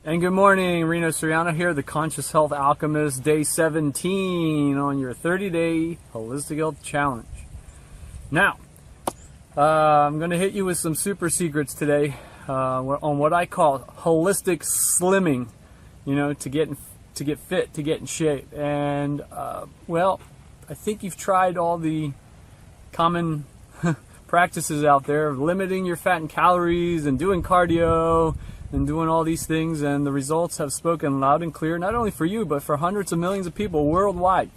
And good morning, Rino Soriano here, the Conscious Health Alchemist, day 17 on your 30-day Holistic Health Challenge. Now, I'm going to hit you with some super secrets today on what I call holistic slimming, to get fit, to get in shape. And, well, I think you've tried all the common practices out there of limiting your fat and calories and doing cardio and doing all these things, and the results have spoken loud and clear, not only for you, but for hundreds of millions of people worldwide.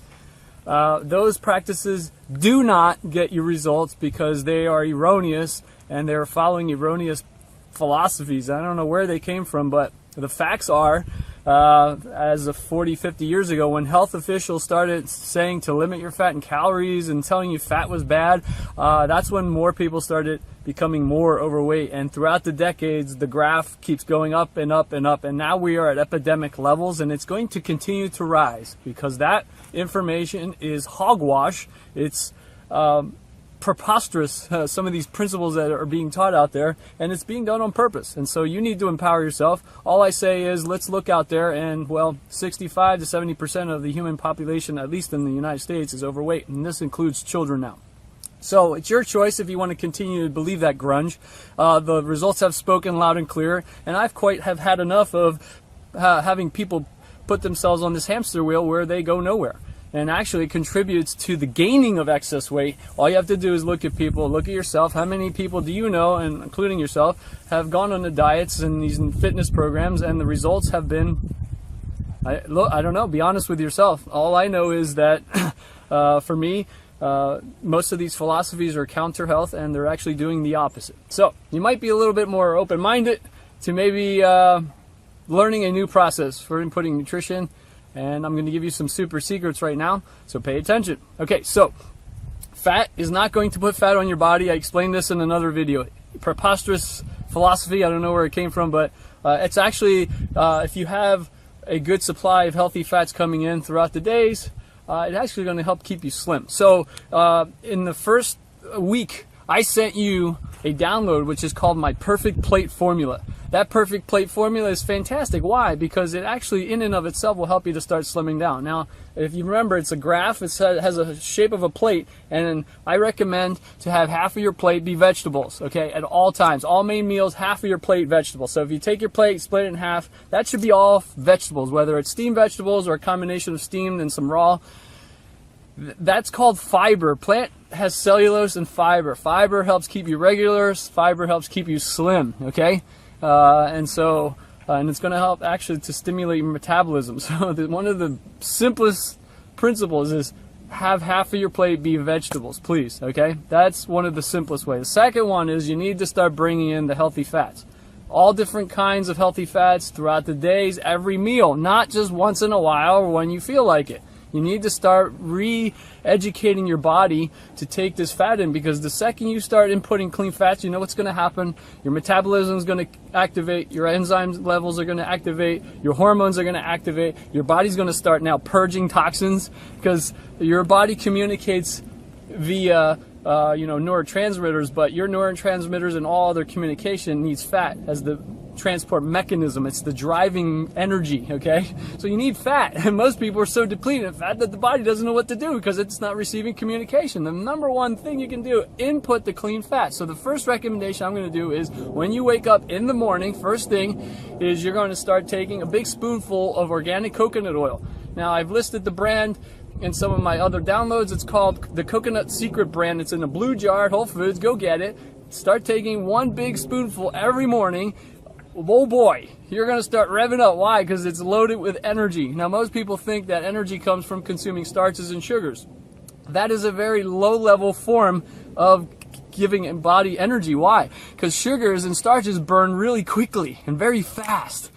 Those practices do not get you results because they are erroneous, and they're following erroneous philosophies. I don't know where they came from, but the facts are, as of 40, 50 years ago, when health officials started saying to limit your fat and calories and telling you fat was bad, that's when more people started becoming more overweight. And throughout the decades, the graph keeps going up and up and up. And now we are at epidemic levels, and it's going to continue to rise because that information is hogwash. It's preposterous, some of these principles that are being taught out there, and it's being done on purpose. And so you need to empower yourself. All I say is let's look out there, and well, 65 to 70% of the human population, at least in the United States, is overweight, and this includes children now. So it's your choice if you want to continue to believe that grunge. The results have spoken loud and clear, and I've have had enough of having people put themselves on this hamster wheel where they go nowhere. And actually contributes to the gaining of excess weight. All you have to do is look at people, look at yourself. How many people do you know, and including yourself, have gone on the diets and these fitness programs, and the results have been, I don't know, be honest with yourself. All I know is that for me, most of these philosophies are counter health, and they're actually doing the opposite. So you might be a little bit more open-minded to maybe learning a new process for inputting nutrition. And I'm going to give you some super secrets right now, so pay attention. Okay, so fat is not going to put fat on your body. I explained this in another video. Preposterous philosophy, I don't know where it came from, but it's actually, if you have a good supply of healthy fats coming in throughout the days, it's actually going to help keep you slim. So in the first week, I sent you a download which is called my Perfect Plate Formula. That Perfect Plate Formula is fantastic. Why? Because it actually in and of itself will help you to start slimming down. Now, if you remember, it's a graph. It has a shape of a plate, and I recommend to have half of your plate be vegetables, okay, at all times. All main meals, half of your plate vegetables. So if you take your plate, split it in half, that should be all vegetables, whether it's steamed vegetables or a combination of steamed and some raw. That's called fiber. Plant has cellulose and fiber. Fiber helps keep you regular. Fiber helps keep you slim, okay? And it's going to help actually to stimulate your metabolism. So one of the simplest principles is have half of your plate be vegetables, please, okay? That's one of the simplest ways. The second one is you need to start bringing in the healthy fats. All different kinds of healthy fats throughout the days, every meal, not just once in a while or when you feel like it. You need to start re-educating your body to take this fat in, because the second you start inputting clean fats, you know what's going to happen. Your metabolism is going to activate, your enzyme levels are going to activate, your hormones are going to activate, your body's going to start now purging toxins, because your body communicates via neurotransmitters, but your neurotransmitters and all other communication needs fat as the transport mechanism. It's the driving energy, okay? So you need fat, and most people are so depleted of fat that the body doesn't know what to do because it's not receiving communication. The number one thing you can do, input the clean fat. So the first recommendation I'm going to do is when you wake up in the morning, first thing is you're going to start taking a big spoonful of organic coconut oil. Now, I've listed the brand in some of my other downloads. It's called the Coconut Secret brand. It's in a blue jar at Whole Foods. Go get it. Start taking one big spoonful every morning. Oh boy, you're going to start revving up. Why? Because it's loaded with energy. Now, most people think that energy comes from consuming starches and sugars. That is a very low-level form of giving body energy. Why? Because sugars and starches burn really quickly and very fast.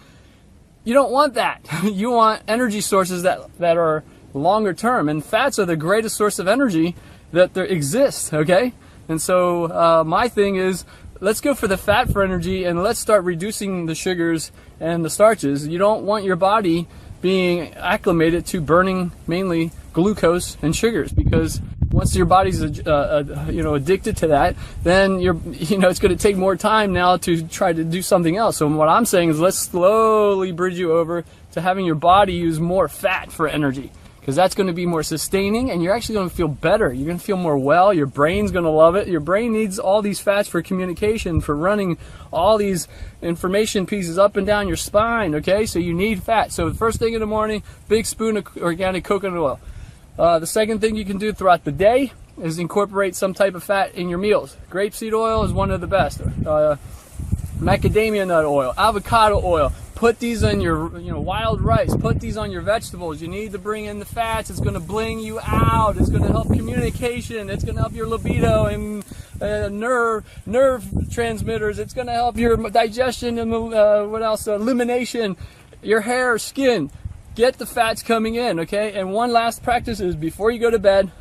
You don't want that. You want energy sources that are longer term, and fats are the greatest source of energy that there exists, okay? And so my thing is, let's go for the fat for energy, and let's start reducing the sugars and the starches. You don't want your body being acclimated to burning mainly glucose and sugars, because once your body's addicted to that, then it's going to take more time now to try to do something else. So what I'm saying is, let's slowly bridge you over to having your body use more fat for energy, because that's going to be more sustaining, and you're actually going to feel better. You're going to feel more well. Your brain's going to love it. Your brain needs all these fats for communication, for running all these information pieces up and down your spine, okay? So you need fat. So the first thing in the morning, big spoon of organic coconut oil. The second thing you can do throughout the day is incorporate some type of fat in your meals. Grapeseed oil is one of the best. Macadamia nut oil, avocado oil. Put these on your wild rice. Put these on your vegetables. You need to bring in the fats. It's going to bling you out. It's going to help communication. It's going to help your libido and nerve transmitters. It's going to help your digestion and elimination, your hair, skin. Get the fats coming in, okay? And one last practice is before you go to bed.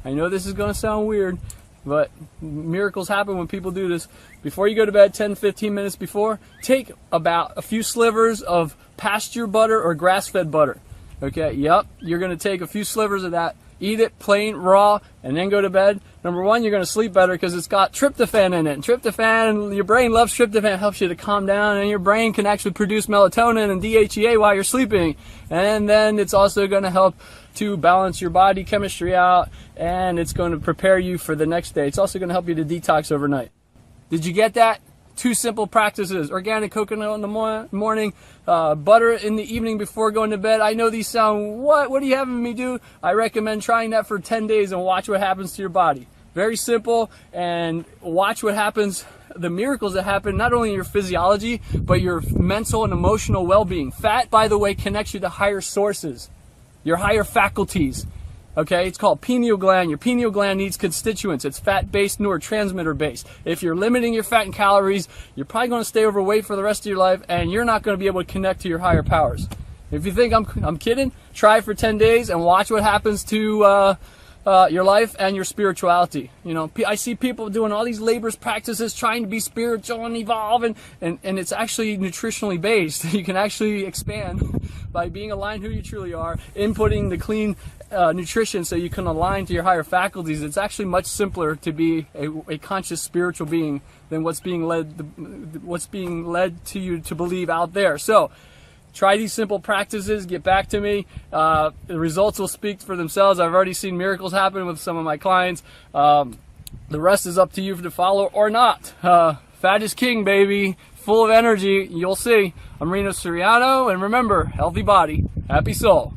I know this is going to sound weird, but miracles happen when people do this. Before you go to bed, 10-15 minutes before, take about a few slivers of pasture butter or grass-fed butter. Okay, yep, you're going to take a few slivers of that, eat it plain, raw, and then go to bed. Number one, you're going to sleep better because it's got tryptophan in it. And tryptophan, your brain loves tryptophan. It helps you to calm down, and your brain can actually produce melatonin and DHEA while you're sleeping. And then it's also going to help to balance your body chemistry out, and it's going to prepare you for the next day. It's also going to help you to detox overnight. Did you get that? 2 simple practices: organic coconut in the morning, butter in the evening before going to bed. I know these sound, what are you having me do? I recommend trying that for 10 days and watch what happens to your body. Very simple, and watch what happens, the miracles that happen, not only in your physiology, but your mental and emotional well-being. Fat, by the way, connects you to higher sources, your higher faculties. Okay, it's called pineal gland. Your pineal gland needs constituents. It's fat-based, neurotransmitter-based. If you're limiting your fat and calories, you're probably going to stay overweight for the rest of your life, and you're not going to be able to connect to your higher powers. If you think I'm kidding, try it for 10 days and watch what happens to your life and your spirituality. I see people doing all these labors practices, trying to be spiritual and evolve, and it's actually nutritionally based. You can actually expand by being aligned who you truly are, inputting the clean nutrition so you can align to your higher faculties. It's actually much simpler to be a conscious spiritual being than what's being led to you to believe out there. So try these simple practices, get back to me. The results will speak for themselves. I've already seen miracles happen with some of my clients. The rest is up to you to follow or not. Fat is king, baby. Full of energy. You'll see. I'm Rino Soriano, and remember, healthy body, happy soul.